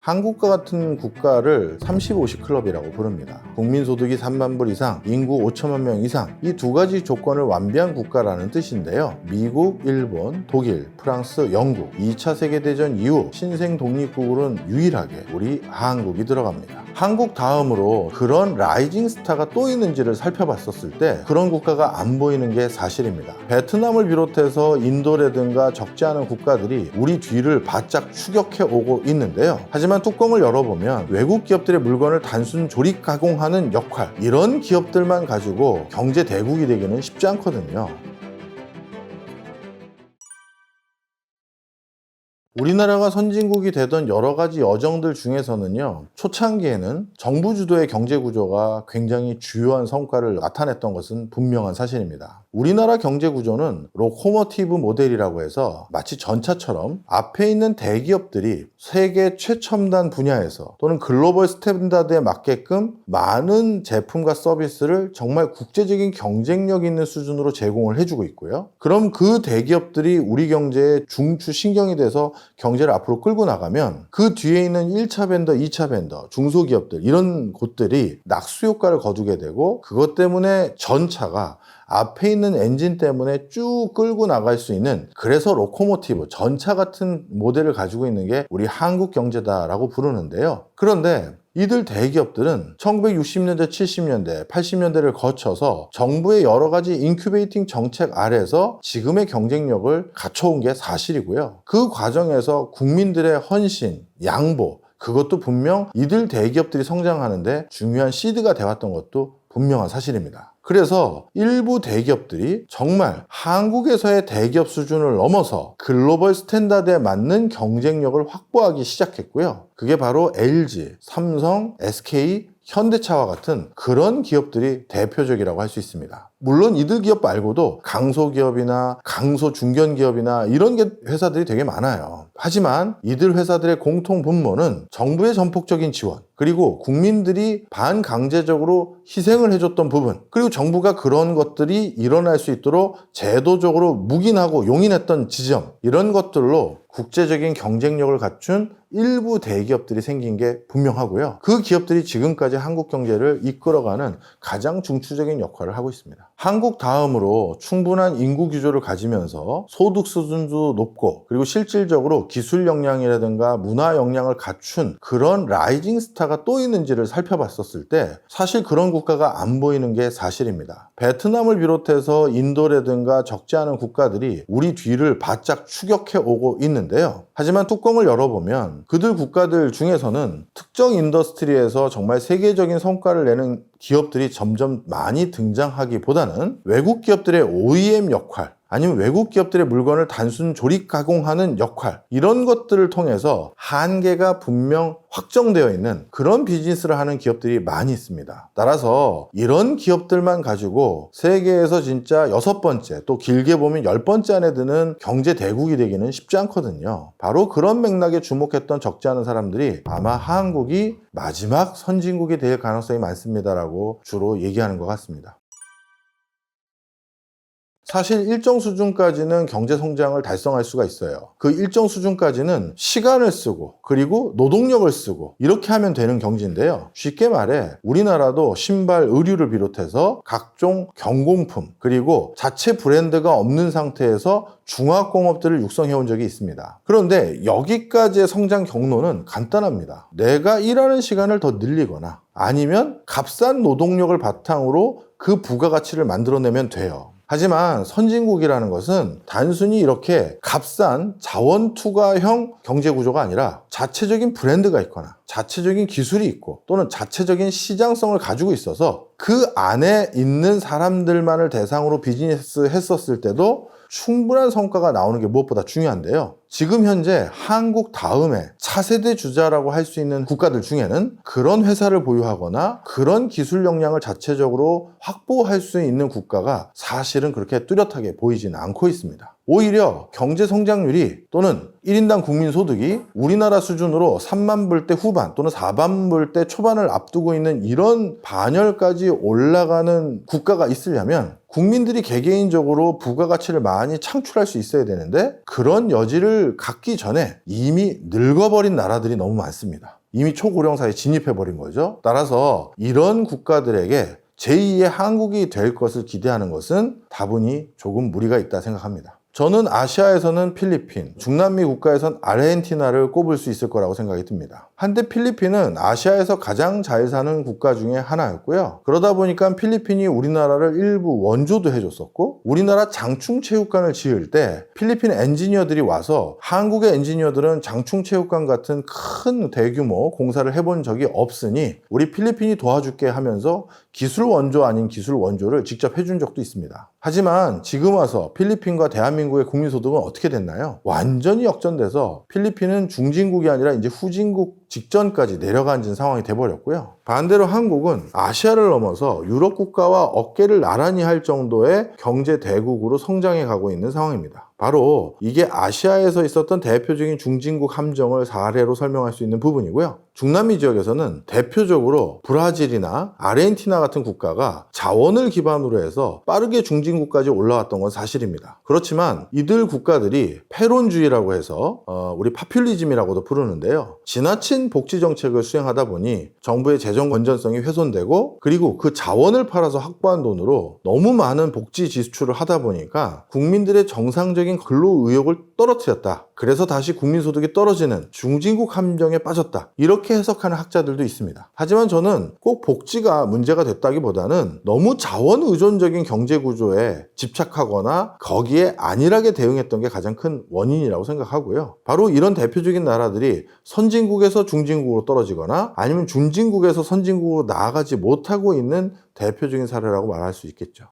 한국과 같은 국가를 30-50 클럽이라고 부릅니다. 국민소득이 3만 불 이상, 인구 5천만 명 이상, 이 두 가지 조건을 완비한 국가라는 뜻인데요. 미국, 일본, 독일, 프랑스, 영국 2차 세계대전 이후 신생 독립국으로는 유일하게 우리 한국이 들어갑니다. 한국 다음으로 그런 라이징 스타가 또 있는지를 살펴봤었을 때 그런 국가가 안 보이는 게 사실입니다. 베트남을 비롯해서 인도라든가 적지 않은 국가들이 우리 뒤를 바짝 추격해 오고 있는데요. 하지만 뚜껑을 열어보면 외국 기업들의 물건을 단순 조립 가공하는 역할, 이런 기업들만 가지고 경제 대국이 되기는 쉽지 않거든요. 우리나라가 선진국이 되던 여러 가지 여정들 중에서는요, 초창기에는 정부 주도의 경제 구조가 굉장히 주요한 성과를 나타냈던 것은 분명한 사실입니다. 우리나라 경제 구조는 로코모티브 모델이라고 해서 마치 전차처럼 앞에 있는 대기업들이 세계 최첨단 분야에서 또는 글로벌 스탠다드에 맞게끔 많은 제품과 서비스를 정말 국제적인 경쟁력 있는 수준으로 제공을 해주고 있고요. 그럼 그 대기업들이 우리 경제의 중추 신경이 돼서 경제를 앞으로 끌고 나가면 그 뒤에 있는 1차 벤더, 2차 벤더, 중소기업들 이런 곳들이 낙수 효과를 거두게 되고 그것 때문에 전차가 앞에 있는 엔진 때문에 쭉 끌고 나갈 수 있는, 그래서 로코모티브, 전차 같은 모델을 가지고 있는 게 우리 한국 경제다라고 부르는데요. 그런데 이들 대기업들은 1960년대, 70년대, 80년대를 거쳐서 정부의 여러 가지 인큐베이팅 정책 아래서 지금의 경쟁력을 갖춰온 게 사실이고요. 그 과정에서 국민들의 헌신, 양보, 그것도 분명 이들 대기업들이 성장하는데 중요한 시드가 되었던 것도 분명한 사실입니다. 그래서 일부 대기업들이 정말 한국에서의 대기업 수준을 넘어서 글로벌 스탠다드에 맞는 경쟁력을 확보하기 시작했고요. 그게 바로 LG, 삼성, SK, 현대차와 같은 그런 기업들이 대표적이라고 할 수 있습니다. 물론 이들 기업 말고도 강소기업이나 강소중견기업이나 이런 회사들이 되게 많아요. 하지만 이들 회사들의 공통 분모는 정부의 전폭적인 지원, 그리고 국민들이 반강제적으로 희생을 해줬던 부분, 그리고 정부가 그런 것들이 일어날 수 있도록 제도적으로 묵인하고 용인했던 지점, 이런 것들로 국제적인 경쟁력을 갖춘 일부 대기업들이 생긴 게 분명하고요. 그 기업들이 지금까지 한국 경제를 이끌어가는 가장 중추적인 역할을 하고 있습니다. 한국 다음으로 충분한 인구 규조를 가지면서 소득 수준도 높고 그리고 실질적으로 기술 역량이라든가 문화 역량을 갖춘 그런 라이징 스타가 또 있는지를 살펴봤었을 때 사실 그런 국가가 안 보이는 게 사실입니다. 베트남을 비롯해서 인도라든가 적지 않은 국가들이 우리 뒤를 바짝 추격해 오고 있는데요. 하지만 뚜껑을 열어보면 그들 국가들 중에서는 특정 인더스트리에서 정말 세계적인 성과를 내는 기업들이 점점 많이 등장하기보다는 외국 기업들의 OEM 역할, 아니면 외국 기업들의 물건을 단순 조립 가공하는 역할, 이런 것들을 통해서 한계가 분명 확정되어 있는 그런 비즈니스를 하는 기업들이 많이 있습니다. 따라서 이런 기업들만 가지고 세계에서 진짜 6번째, 또 길게 보면 10번째 안에 드는 경제 대국이 되기는 쉽지 않거든요. 바로 그런 맥락에 주목했던 적지 않은 사람들이 아마 한국이 마지막 선진국이 될 가능성이 많습니다라고 주로 얘기하는 것 같습니다. 사실 일정 수준까지는 경제 성장을 달성할 수가 있어요. 그 일정 수준까지는 시간을 쓰고 그리고 노동력을 쓰고 이렇게 하면 되는 경제인데요. 쉽게 말해 우리나라도 신발, 의류를 비롯해서 각종 경공품 그리고 자체 브랜드가 없는 상태에서 중화공업들을 육성해 온 적이 있습니다. 그런데 여기까지의 성장 경로는 간단합니다. 내가 일하는 시간을 더 늘리거나 아니면 값싼 노동력을 바탕으로 그 부가가치를 만들어내면 돼요. 하지만 선진국이라는 것은 단순히 이렇게 값싼 자원 투과형 경제 구조가 아니라 자체적인 브랜드가 있거나 자체적인 기술이 있고 또는 자체적인 시장성을 가지고 있어서 그 안에 있는 사람들만을 대상으로 비즈니스 했었을 때도 충분한 성과가 나오는 게 무엇보다 중요한데요. 지금 현재 한국 다음에 차세대 주자라고 할 수 있는 국가들 중에는 그런 회사를 보유하거나 그런 기술 역량을 자체적으로 확보할 수 있는 국가가 사실은 그렇게 뚜렷하게 보이지는 않고 있습니다. 오히려 경제 성장률이 또는 1인당 국민소득이 우리나라 수준으로 3만 불대 후반 또는 4만 불대 초반을 앞두고 있는 이런 반열까지 올라가는 국가가 있으려면 국민들이 개개인적으로 부가가치를 많이 창출할 수 있어야 되는데 그런 여지를 갖기 전에 이미 늙어버린 나라들이 너무 많습니다. 이미 초고령사에 진입해버린 거죠. 따라서 이런 국가들에게 제2의 한국이 될 것을 기대하는 것은 다분히 조금 무리가 있다 생각합니다. 저는 아시아에서는 필리핀, 중남미 국가에선 아르헨티나를 꼽을 수 있을 거라고 생각이 듭니다. 한때 필리핀은 아시아에서 가장 잘 사는 국가 중에 하나였고요. 그러다 보니까 필리핀이 우리나라를 일부 원조도 해줬었고, 우리나라 장충체육관을 지을 때 필리핀 엔지니어들이 와서 한국의 엔지니어들은 장충체육관 같은 큰 대규모 공사를 해본 적이 없으니 우리 필리핀이 도와줄게 하면서 기술 원조 아닌 기술 원조를 직접 해준 적도 있습니다. 하지만 지금 와서 필리핀과 대한민국의 국민소득은 어떻게 됐나요? 완전히 역전돼서 필리핀은 중진국이 아니라 이제 후진국 직전까지 내려앉은 상황이 돼버렸고요. 반대로 한국은 아시아를 넘어서 유럽 국가와 어깨를 나란히 할 정도의 경제 대국으로 성장해 가고 있는 상황입니다. 바로 이게 아시아에서 있었던 대표적인 중진국 함정을 사례로 설명할 수 있는 부분이고요. 중남미 지역에서는 대표적으로 브라질이나 아르헨티나 같은 국가가 자원을 기반으로 해서 빠르게 중진국까지 올라왔던 건 사실입니다. 그렇지만 이들 국가들이 패론주의라고 해서 우리 파퓰리즘이라고도 부르는데요. 지나친 복지 정책을 수행하다 보니 정부의 재정 건전성이 훼손되고, 그리고 그 자원을 팔아서 확보한 돈으로 너무 많은 복지 지출을 하다 보니까 국민들의 정상적인 근로 의욕을 떨어뜨렸다. 그래서 다시 국민소득이 떨어지는 중진국 함정에 빠졌다. 이렇게 해석하는 학자들도 있습니다. 하지만 저는 꼭 복지가 문제가 됐다기보다는 너무 자원 의존적인 경제 구조에 집착하거나 거기에 안일하게 대응했던 게 가장 큰 원인이라고 생각하고요. 바로 이런 대표적인 나라들이 선진국에서 중진국으로 떨어지거나 아니면 중진국에서 선진국으로 나아가지 못하고 있는 대표적인 사례라고 말할 수 있겠죠.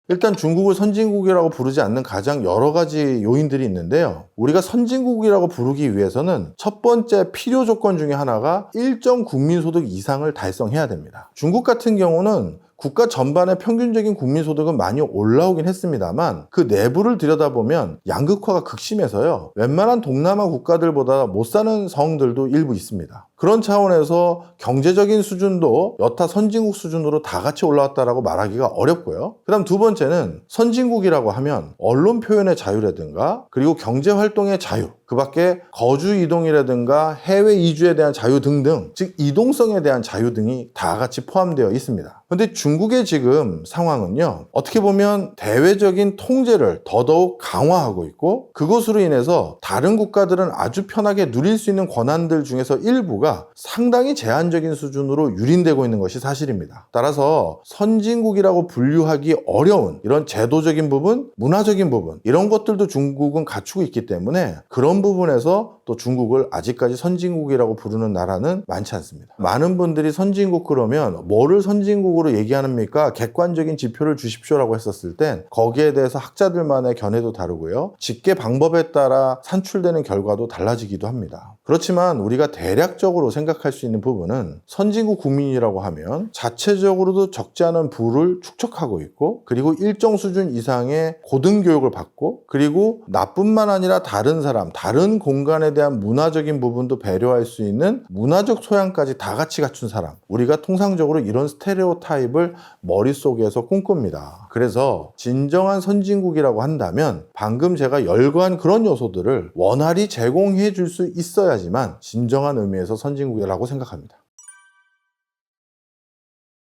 일단 중국을 선진국이라고 부르지 않는 가장 여러 가지 요인들이 있는데요. 우리가 선진국이라고 부르기 위해서는 첫 번째 필요 조건 중에 하나가 일정 국민소득 이상을 달성해야 됩니다. 중국 같은 경우는 국가 전반의 평균적인 국민소득은 많이 올라오긴 했습니다만 그 내부를 들여다보면 양극화가 극심해서요. 웬만한 동남아 국가들보다 못 사는 성들도 일부 있습니다. 그런 차원에서 경제적인 수준도 여타 선진국 수준으로 다 같이 올라왔다라고 말하기가 어렵고요. 그 다음 두 번째는 선진국이라고 하면 언론 표현의 자유라든가 그리고 경제활동의 자유, 그 밖에 거주 이동이라든가 해외 이주에 대한 자유 등등, 즉 이동성에 대한 자유 등이 다 같이 포함되어 있습니다. 근데 중국의 지금 상황은요, 어떻게 보면 대외적인 통제를 더더욱 강화하고 있고, 그것으로 인해서 다른 국가들은 아주 편하게 누릴 수 있는 권한들 중에서 일부가 상당히 제한적인 수준으로 유린되고 있는 것이 사실입니다. 따라서 선진국이라고 분류하기 어려운 이런 제도적인 부분, 문화적인 부분, 이런 것들도 중국은 갖추고 있기 때문에 그런 부분에서 또 중국을 아직까지 선진국이라고 부르는 나라는 많지 않습니다. 많은 분들이 선진국 그러면 뭐를 선진국으로 얘기하십니까? 객관적인 지표를 주십시오라고 했었을 땐 거기에 대해서 학자들만의 견해도 다르고요. 집계 방법에 따라 산출되는 결과도 달라지기도 합니다. 그렇지만 우리가 대략적으로 생각할 수 있는 부분은 선진국 국민이라고 하면 자체적으로도 적지 않은 부를 축적하고 있고, 그리고 일정 수준 이상의 고등교육을 받고, 그리고 나뿐만 아니라 다른 사람, 다른 공간에 대한 문화적인 부분도 배려할 수 있는 문화적 소양까지 다 같이 갖춘 사람, 우리가 통상적으로 이런 스테레오타입을 머릿속에서 꿈꿉니다. 그래서 진정한 선진국이라고 한다면 방금 제가 열거한 그런 요소들을 원활히 제공해 줄 수 있어야지만 진정한 의미에서 선진국이라고 생각합니다.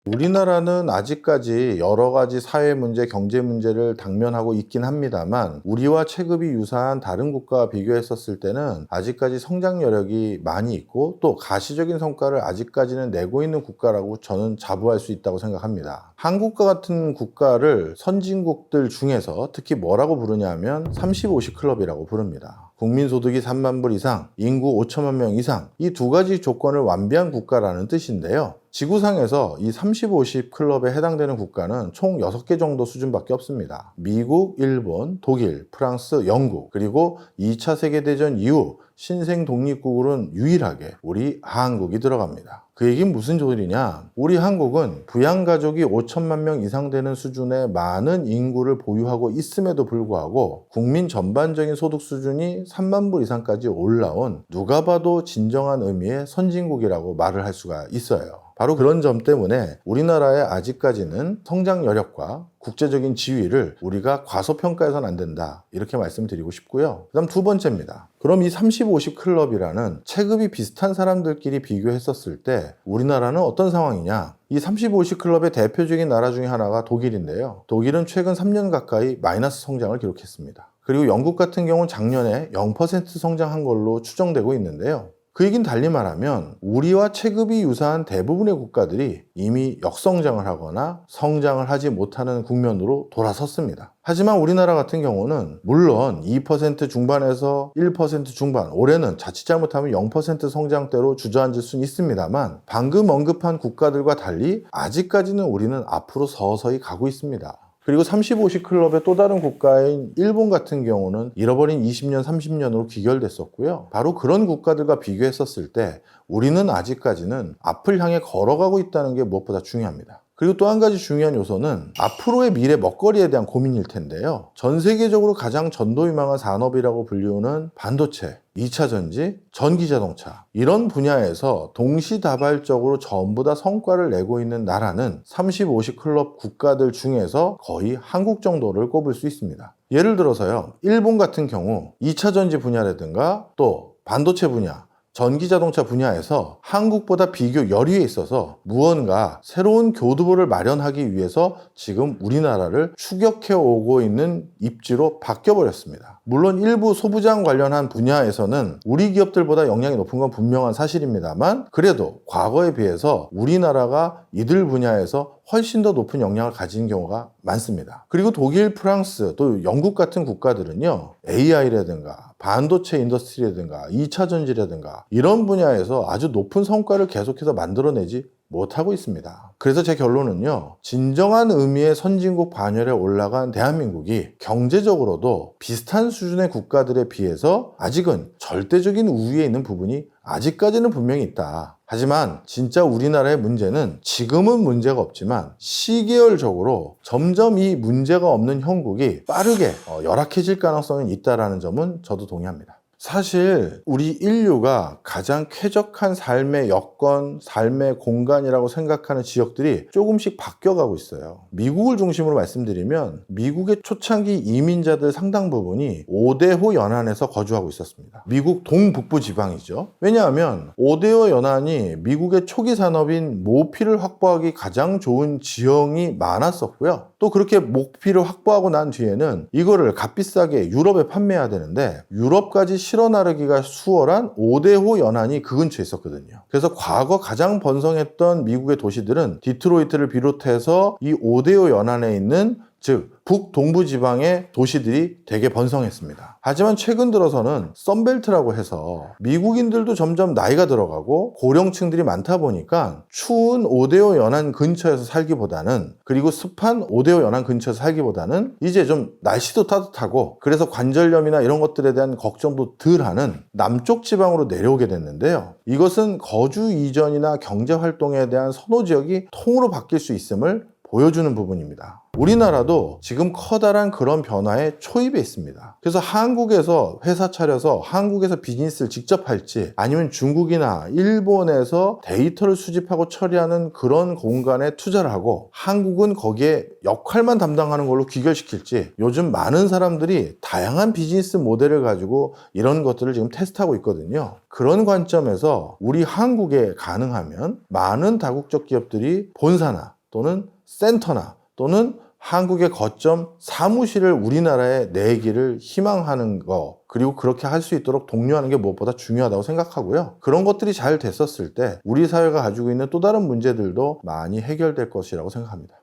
우리나라는 아직까지 여러 가지 사회 문제, 경제 문제를 당면하고 있긴 합니다만 우리와 체급이 유사한 다른 국가와 비교했었을 때는 아직까지 성장 여력이 많이 있고 또 가시적인 성과를 아직까지는 내고 있는 국가라고 저는 자부할 수 있다고 생각합니다. 한국과 같은 국가를 선진국들 중에서 특히 뭐라고 부르냐면 30-50 클럽이라고 부릅니다. 국민소득이 3만 불 이상, 인구 5천만 명 이상, 이 두 가지 조건을 완비한 국가라는 뜻인데요. 지구상에서 이 30-50 클럽에 해당되는 국가는 총 6개 정도 수준밖에 없습니다. 미국, 일본, 독일, 프랑스, 영국, 그리고 2차 세계대전 이후 신생 독립국으로는 유일하게 우리 한국이 들어갑니다. 그 얘기는 무슨 소리냐? 우리 한국은 부양가족이 5천만 명 이상 되는 수준의 많은 인구를 보유하고 있음에도 불구하고 국민 전반적인 소득 수준이 3만 불 이상까지 올라온 누가 봐도 진정한 의미의 선진국이라고 말을 할 수가 있어요. 바로 그런 점 때문에 우리나라의 아직까지는 성장 여력과 국제적인 지위를 우리가 과소평가해서는 안 된다, 이렇게 말씀드리고 싶고요. 그 다음 두 번째입니다. 그럼 이 30-50 클럽이라는 체급이 비슷한 사람들끼리 비교했었을 때 우리나라는 어떤 상황이냐? 이 30-50 클럽의 대표적인 나라 중에 하나가 독일인데요. 독일은 최근 3년 가까이 마이너스 성장을 기록했습니다. 그리고 영국 같은 경우는 작년에 0% 성장한 걸로 추정되고 있는데요. 그 얘기는 달리 말하면 우리와 체급이 유사한 대부분의 국가들이 이미 역성장을 하거나 성장을 하지 못하는 국면으로 돌아섰습니다. 하지만 우리나라 같은 경우는 물론 2% 중반에서 1% 중반, 올해는 자칫 잘못하면 0% 성장대로 주저앉을 수는 있습니다만 방금 언급한 국가들과 달리 아직까지는 우리는 앞으로 서서히 가고 있습니다. 그리고 30-50 클럽의 또 다른 국가인 일본 같은 경우는 잃어버린 20년, 30년으로 귀결됐었고요. 바로 그런 국가들과 비교했었을 때 우리는 아직까지는 앞을 향해 걸어가고 있다는 게 무엇보다 중요합니다. 그리고 또 한 가지 중요한 요소는 앞으로의 미래 먹거리에 대한 고민일 텐데요. 전 세계적으로 가장 전도유망한 산업이라고 불리우는 반도체, 2차 전지, 전기자동차, 이런 분야에서 동시다발적으로 전부 다 성과를 내고 있는 나라는 30-50 클럽 국가들 중에서 거의 한국 정도를 꼽을 수 있습니다. 예를 들어서요, 일본 같은 경우 2차 전지 분야라든가 또 반도체 분야, 전기자동차 분야에서 한국보다 비교 열위에 있어서 무언가 새로운 교두보를 마련하기 위해서 지금 우리나라를 추격해 오고 있는 입지로 바뀌어버렸습니다. 물론 일부 소부장 관련한 분야에서는 우리 기업들보다 역량이 높은 건 분명한 사실입니다만 그래도 과거에 비해서 우리나라가 이들 분야에서 훨씬 더 높은 역량을 가진 경우가 많습니다. 그리고 독일, 프랑스, 또 영국 같은 국가들은요, AI라든가 반도체 인더스트리라든가 2차 전지라든가 이런 분야에서 아주 높은 성과를 계속해서 만들어내지 못하고 있습니다. 그래서 제 결론은요, 진정한 의미의 선진국 반열에 올라간 대한민국이 경제적으로도 비슷한 수준의 국가들에 비해서 아직은 절대적인 우위에 있는 부분이 아직까지는 분명히 있다. 하지만 진짜 우리나라의 문제는 지금은 문제가 없지만 시계열적으로 점점 이 문제가 없는 형국이 빠르게 열악해질 가능성이 있다는 점은 저도 동의합니다. 사실 우리 인류가 가장 쾌적한 삶의 여건, 삶의 공간이라고 생각하는 지역들이 조금씩 바뀌어가고 있어요. 미국을 중심으로 말씀드리면 미국의 초창기 이민자들 상당 부분이 오데호 연안에서 거주하고 있었습니다. 미국 동북부 지방이죠. 왜냐하면 오데호 연안이 미국의 초기 산업인 모피를 확보하기 가장 좋은 지형이 많았었고요. 또 그렇게 모피를 확보하고 난 뒤에는 이거를 값비싸게 유럽에 판매해야 되는데 유럽까지 실어 나르기가 수월한 오데호 연안이 그 근처에 있었거든요. 그래서 과거 가장 번성했던 미국의 도시들은 디트로이트를 비롯해서 이 오데호 연안에 있는 즉 북동부 지방의 도시들이 되게 번성했습니다. 하지만 최근 들어서는 썬벨트라고 해서 미국인들도 점점 나이가 들어가고 고령층들이 많다 보니까 추운 오데오 연안 근처에서 살기보다는, 그리고 습한 오데오 연안 근처에서 살기보다는 이제 좀 날씨도 따뜻하고 그래서 관절염이나 이런 것들에 대한 걱정도 덜하는 남쪽 지방으로 내려오게 됐는데요. 이것은 거주 이전이나 경제 활동에 대한 선호 지역이 통으로 바뀔 수 있음을 보여주는 부분입니다. 우리나라도 지금 커다란 그런 변화에 초입해 있습니다. 그래서 한국에서 회사 차려서 한국에서 비즈니스를 직접 할지 아니면 중국이나 일본에서 데이터를 수집하고 처리하는 그런 공간에 투자를 하고 한국은 거기에 역할만 담당하는 걸로 귀결시킬지 요즘 많은 사람들이 다양한 비즈니스 모델을 가지고 이런 것들을 지금 테스트하고 있거든요. 그런 관점에서 우리 한국에 가능하면 많은 다국적 기업들이 본사나 또는 센터나 또는 한국의 거점 사무실을 우리나라에 내기를 희망하는 거, 그리고 그렇게 할 수 있도록 독려하는 게 무엇보다 중요하다고 생각하고요. 그런 것들이 잘 됐었을 때 우리 사회가 가지고 있는 또 다른 문제들도 많이 해결될 것이라고 생각합니다.